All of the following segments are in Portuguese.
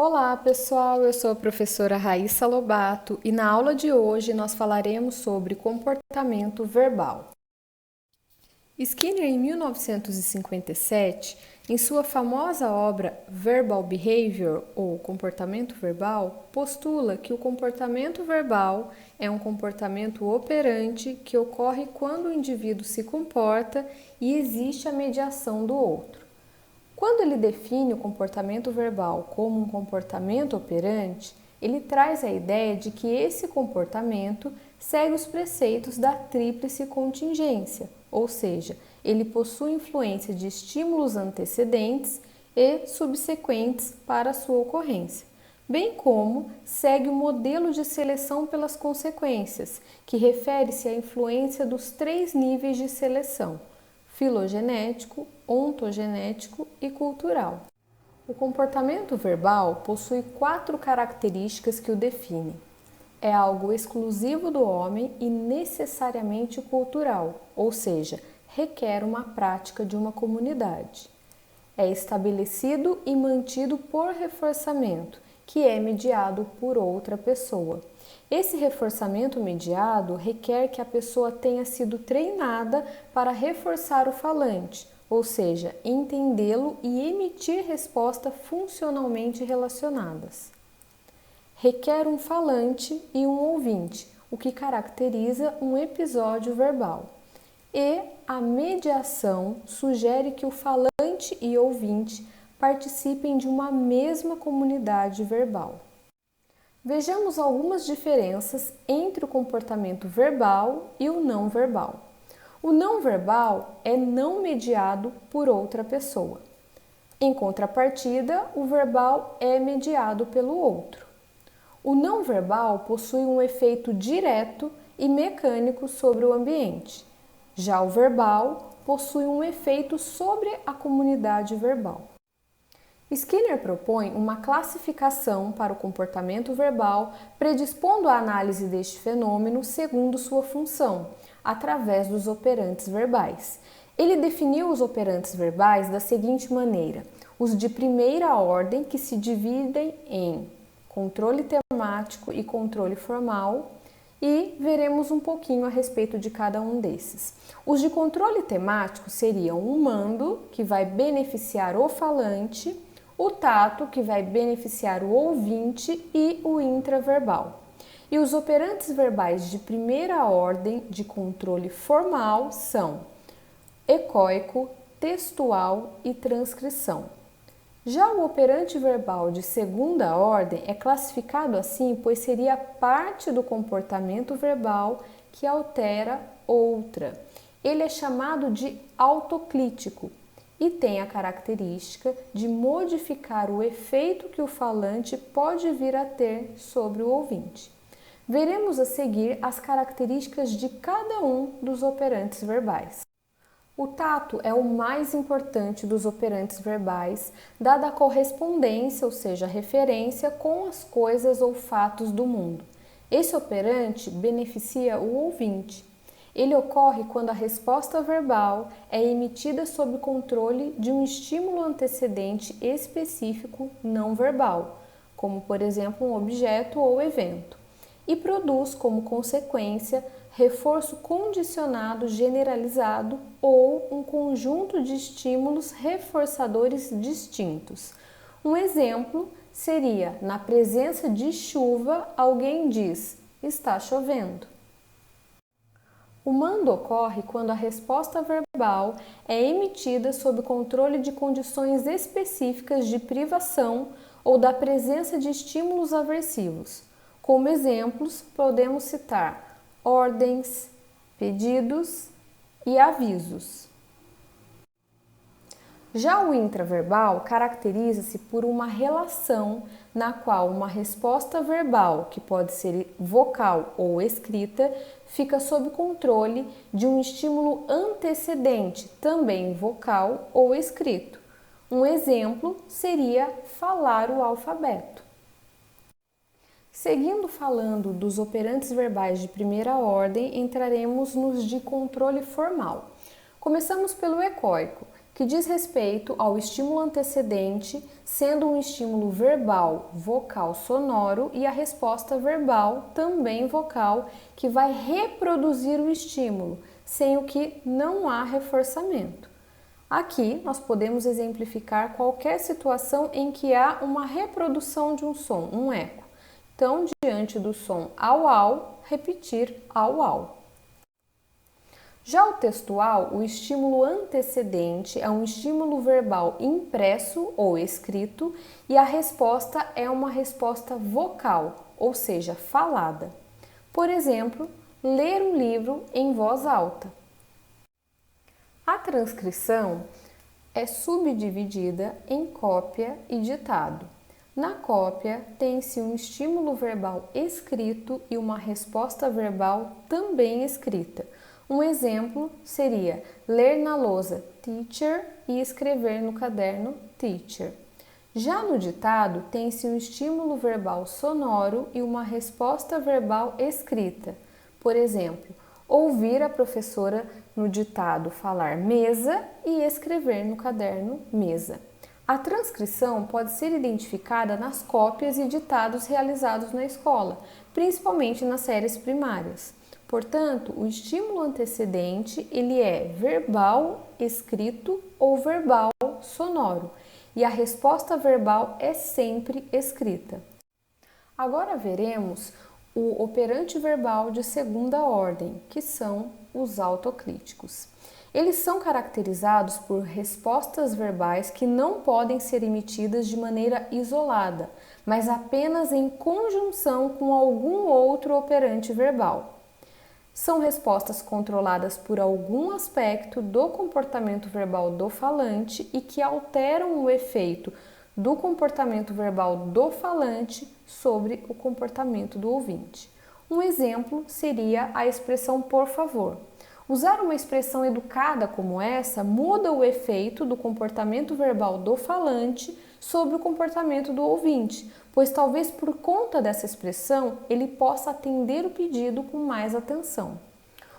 Olá, pessoal! Eu sou a professora Raíssa Lobato e na aula de hoje nós falaremos sobre comportamento verbal. Skinner, em 1957, em sua famosa obra Verbal Behavior, ou Comportamento Verbal, postula que o comportamento verbal é um comportamento operante que ocorre quando o indivíduo se comporta e existe a mediação do outro. Quando ele define o comportamento verbal como um comportamento operante, ele traz a ideia de que esse comportamento segue os preceitos da tríplice contingência, ou seja, ele possui influência de estímulos antecedentes e subsequentes para a sua ocorrência, bem como segue o modelo de seleção pelas consequências, que refere-se à influência dos 3 níveis de seleção: filogenético, ontogenético e cultural. O comportamento verbal possui 4 características que o definem. É algo exclusivo do homem e necessariamente cultural, ou seja, requer uma prática de uma comunidade. É estabelecido e mantido por reforçamento, que é mediado por outra pessoa. Esse reforçamento mediado requer que a pessoa tenha sido treinada para reforçar o falante, ou seja, entendê-lo e emitir respostas funcionalmente relacionadas. Requer um falante e um ouvinte, o que caracteriza um episódio verbal. E a mediação sugere que o falante e ouvinte participem de uma mesma comunidade verbal. Vejamos algumas diferenças entre o comportamento verbal e o não verbal. O não verbal é não mediado por outra pessoa. Em contrapartida, o verbal é mediado pelo outro. O não verbal possui um efeito direto e mecânico sobre o ambiente. Já o verbal possui um efeito sobre a comunidade verbal. Skinner propõe uma classificação para o comportamento verbal, predispondo a análise deste fenômeno segundo sua função, através dos operantes verbais. Ele definiu os operantes verbais da seguinte maneira: os de primeira ordem, que se dividem em controle temático e controle formal, e veremos um pouquinho a respeito de cada um desses. Os de controle temático seriam o mando, que vai beneficiar o falante, o tato, que vai beneficiar o ouvinte, e o intraverbal. E os operantes verbais de primeira ordem de controle formal são egóico, textual e transcrição. Já o operante verbal de segunda ordem é classificado assim, pois seria parte do comportamento verbal que altera outra. Ele é chamado de autoclítico e tem a característica de modificar o efeito que o falante pode vir a ter sobre o ouvinte. Veremos a seguir as características de cada um dos operantes verbais. O tato é o mais importante dos operantes verbais, dada a correspondência, ou seja, a referência com as coisas ou fatos do mundo. Esse operante beneficia o ouvinte. Ele ocorre quando a resposta verbal é emitida sob controle de um estímulo antecedente específico não verbal, como por exemplo um objeto ou evento, e produz como consequência reforço condicionado generalizado ou um conjunto de estímulos reforçadores distintos. Um exemplo seria: na presença de chuva, alguém diz: está chovendo. O mando ocorre quando a resposta verbal é emitida sob controle de condições específicas de privação ou da presença de estímulos aversivos. Como exemplos, podemos citar ordens, pedidos e avisos. Já o intraverbal caracteriza-se por uma relação na qual uma resposta verbal, que pode ser vocal ou escrita, fica sob controle de um estímulo antecedente, também vocal ou escrito. Um exemplo seria falar o alfabeto. Seguindo falando dos operantes verbais de primeira ordem, entraremos nos de controle formal. Começamos pelo egóico, que diz respeito ao estímulo antecedente, sendo um estímulo verbal, vocal, sonoro, e a resposta verbal, também vocal, que vai reproduzir o estímulo, sem o que não há reforçamento. Aqui nós podemos exemplificar qualquer situação em que há uma reprodução de um som, um eco. Então, diante do som au, repetir au. Já o textual, o estímulo antecedente é um estímulo verbal impresso ou escrito e a resposta é uma resposta vocal, ou seja, falada. Por exemplo, ler um livro em voz alta. A transcrição é subdividida em cópia e ditado. Na cópia, tem-se um estímulo verbal escrito e uma resposta verbal também escrita. Um exemplo seria ler na lousa teacher e escrever no caderno teacher. Já no ditado, tem-se um estímulo verbal sonoro e uma resposta verbal escrita. Por exemplo, ouvir a professora no ditado falar mesa e escrever no caderno mesa. A transcrição pode ser identificada nas cópias e ditados realizados na escola, principalmente nas séries primárias. Portanto, o estímulo antecedente ele é verbal, escrito ou verbal, sonoro, e a resposta verbal é sempre escrita. Agora veremos o operante verbal de segunda ordem, que são os autocríticos. Eles são caracterizados por respostas verbais que não podem ser emitidas de maneira isolada, mas apenas em conjunção com algum outro operante verbal. São respostas controladas por algum aspecto do comportamento verbal do falante e que alteram o efeito do comportamento verbal do falante sobre o comportamento do ouvinte. Um exemplo seria a expressão por favor. Usar uma expressão educada como essa muda o efeito do comportamento verbal do falante sobre o comportamento do ouvinte, pois talvez por conta dessa expressão ele possa atender o pedido com mais atenção.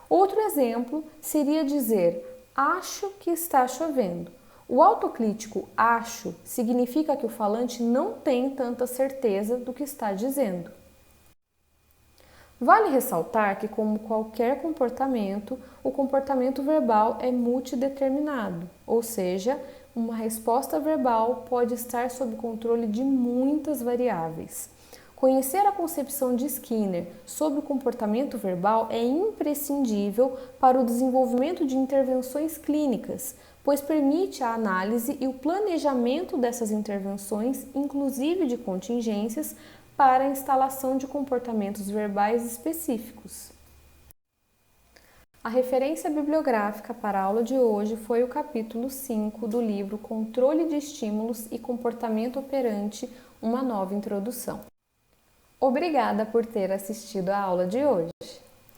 Outro exemplo seria dizer acho que está chovendo. O autocrítico acho significa que o falante não tem tanta certeza do que está dizendo. Vale ressaltar que, como qualquer comportamento, o comportamento verbal é multideterminado, ou seja, uma resposta verbal pode estar sob controle de muitas variáveis. Conhecer a concepção de Skinner sobre o comportamento verbal é imprescindível para o desenvolvimento de intervenções clínicas, pois permite a análise e o planejamento dessas intervenções, inclusive de contingências, para a instalação de comportamentos verbais específicos. A referência bibliográfica para a aula de hoje foi o capítulo 5 do livro Controle de Estímulos e Comportamento Operante, uma nova introdução. Obrigada por ter assistido à aula de hoje.